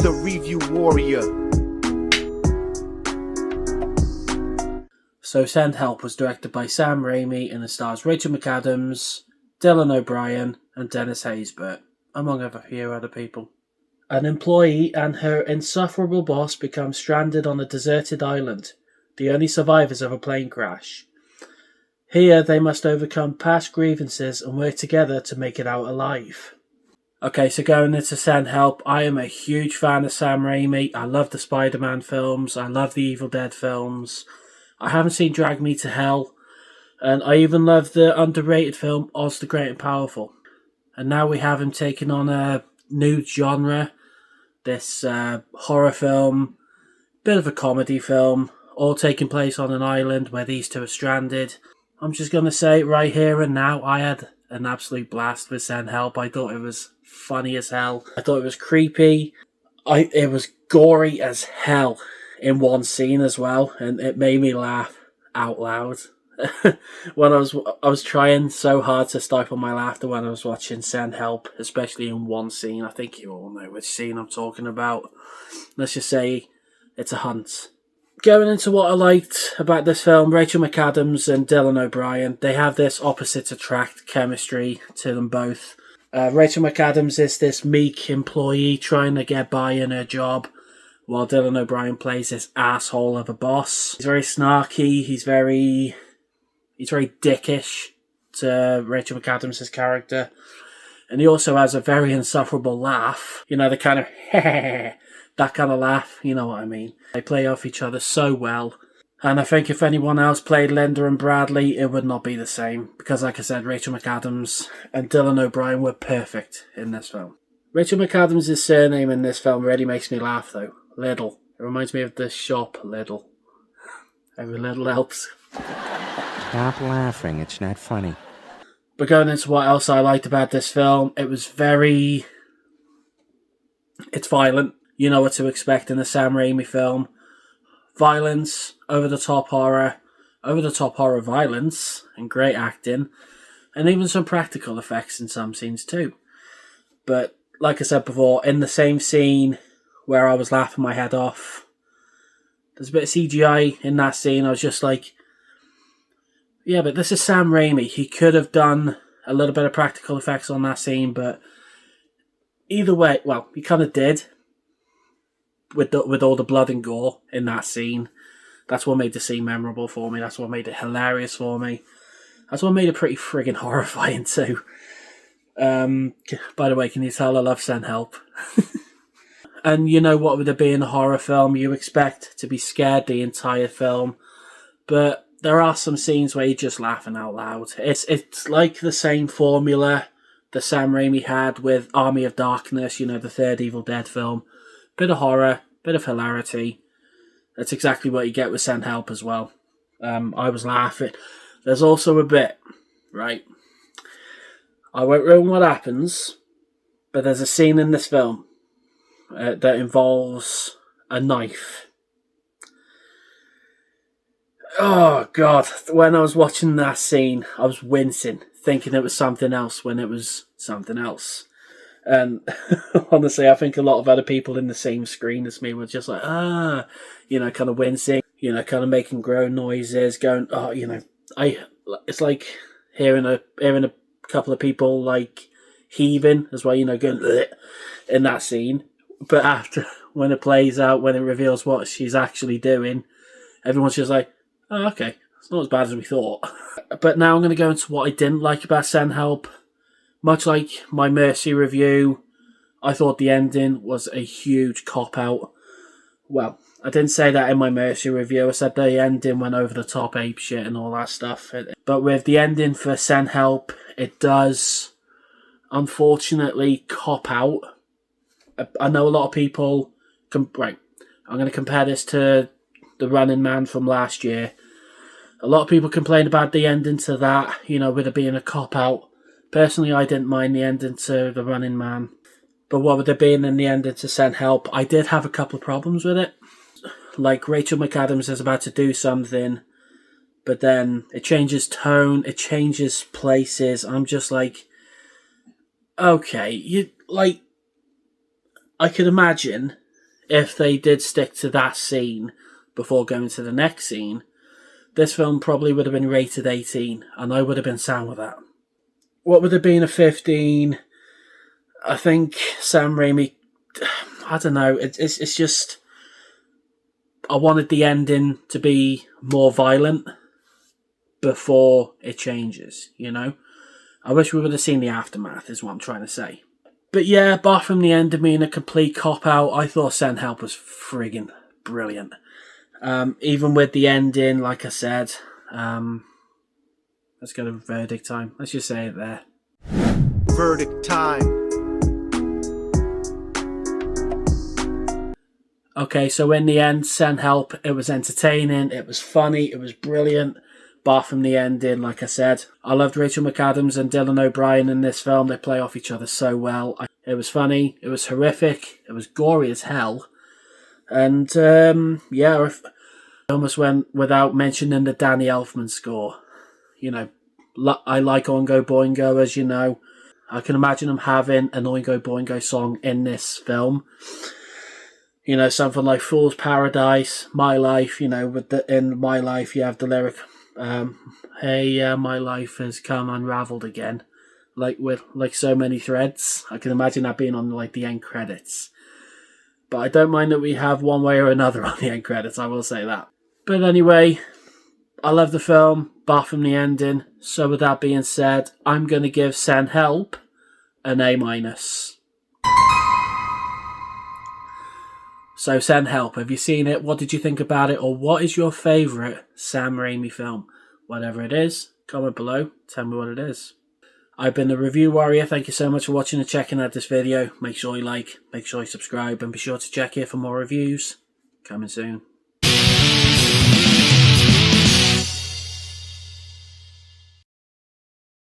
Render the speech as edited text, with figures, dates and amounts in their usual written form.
the review warrior. So Send Help was directed by Sam Raimi and it stars Rachel McAdams, Dylan O'Brien and Dennis Haysbert, among a few other people. An employee and her insufferable boss become stranded on a deserted island, the only survivors of a plane crash. Here they must overcome past grievances and work together to make it out alive. Okay, so going into Send Help, I am a huge fan of Sam Raimi. I love the Spider-Man films, I love the Evil Dead films. I haven't seen Drag Me to Hell, and I even love the underrated film Oz the Great and Powerful. And now we have him taking on a new genre, this horror film, bit of a comedy film, all taking place on an island where these two are stranded. I'm just going to say right here and now, I had an absolute blast with Send Help. I thought it was funny as hell. I thought it was creepy. It was gory as hell in one scene as well, and it made me laugh out loud. When I was trying so hard to stifle my laughter when I was watching Send Help, especially in one scene. I think you all know which scene I'm talking about. Let's just say it's a hunt. Going into what I liked about this film, Rachel McAdams and Dylan O'Brien, they have this opposite attract chemistry to them both. Rachel McAdams is this meek employee trying to get by in her job, while Dylan O'Brien plays this asshole of a boss. He's very snarky, he's very dickish to Rachel McAdams' character. And he also has a very insufferable laugh. You know, the kind of that kind of laugh, you know what I mean. They play off each other so well. And I think if anyone else played Linda and Bradley, it would not be the same. Because like I said, Rachel McAdams and Dylan O'Brien were perfect in this film. Rachel McAdams' surname in this film really makes me laugh though. Little. It reminds me of the shop Lidl. Every little helps. Stop laughing, it's not funny. But going into what else I liked about this film, it's violent. You know what to expect in a Sam Raimi film. Violence, over-the-top horror violence, and great acting, and even some practical effects in some scenes too. But, like I said before, in the same scene where I was laughing my head off, there's a bit of CGI in that scene. I was just like, yeah, but this is Sam Raimi. He could have done a little bit of practical effects on that scene, but either way, well, he kind of did with all the blood and gore in that scene. That's what made the scene memorable for me. That's what made it hilarious for me. That's what made it pretty friggin' horrifying too. By the way, can you tell I love Send Help? And you know what, with it being a horror film, you expect to be scared the entire film, but there are some scenes where you're just laughing out loud. It's like the same formula that Sam Raimi had with Army of Darkness, you know, the third Evil Dead film. Bit of horror, bit of hilarity. That's exactly what you get with Send Help as well. I was laughing. There's also a bit, right? I won't ruin what happens, but there's a scene in this film that involves a knife. Oh, God. When I was watching that scene, I was wincing, thinking it was something else when it was something else. And honestly, I think a lot of other people in the same screen as me were just like, you know, kind of wincing, you know, kind of making groan noises, going, oh, you know, it's like hearing a couple of people like heaving as well, you know, going in that scene. But after, when it plays out, when it reveals what she's actually doing, everyone's just like, oh, okay, it's not as bad as we thought. But now I'm going to go into what I didn't like about Send Help. Much like my Mercy review, I thought the ending was a huge cop-out. Well, I didn't say that in my Mercy review. I said the ending went over the top, ape shit and all that stuff. But with the ending for Send Help, it does, unfortunately, cop out. I know a lot of people... Right, I'm going to compare this to The Running Man from last year. A lot of people complained about the ending to that, you know, with it being a cop-out. Personally, I didn't mind the ending to The Running Man. But what with it being in the ending to Send Help, I did have a couple of problems with it. Like, Rachel McAdams is about to do something, but then it changes tone, it changes places. I'm just like, okay, I could imagine if they did stick to that scene before going to the next scene, this film probably would have been rated 18, and I would have been sound with that. What would have been a 15? I think Sam Raimi, I don't know, it's just, I wanted the ending to be more violent before it changes, you know? I wish we would have seen the aftermath, is what I'm trying to say. But yeah, apart from the end of being a complete cop-out, I thought Send Help was friggin' brilliant. Even with the ending, like I said, let's go to verdict time. Let's just say it there. Verdict time. Okay, so in the end, Send Help, it was entertaining, it was funny, it was brilliant. Apart from the ending, like I said, I loved Rachel McAdams and Dylan O'Brien in this film. They play off each other so well. It was funny, it was horrific, it was gory as hell. And yeah, I almost went without mentioning the Danny Elfman score. You know, I like Oingo Boingo, as you know. I can imagine them having an Oingo Boingo song in this film. You know, something like Fool's Paradise, My Life, you know, in My Life you have the lyric, hey, my life has come unraveled again. With so many threads. I can imagine that being on like the end credits. But I don't mind that we have one way or another on the end credits, I will say that. But anyway, I love the film, apart from the ending. So with that being said, I'm going to give Send Help an A-. So Send Help, have you seen it? What did you think about it? Or what is your favourite Sam Raimi film? Whatever it is, comment below, tell me what it is. I've been the Review Warrior. Thank you so much for watching and checking out this video. Make sure you like, make sure you subscribe, and be sure to check here for more reviews. Coming soon.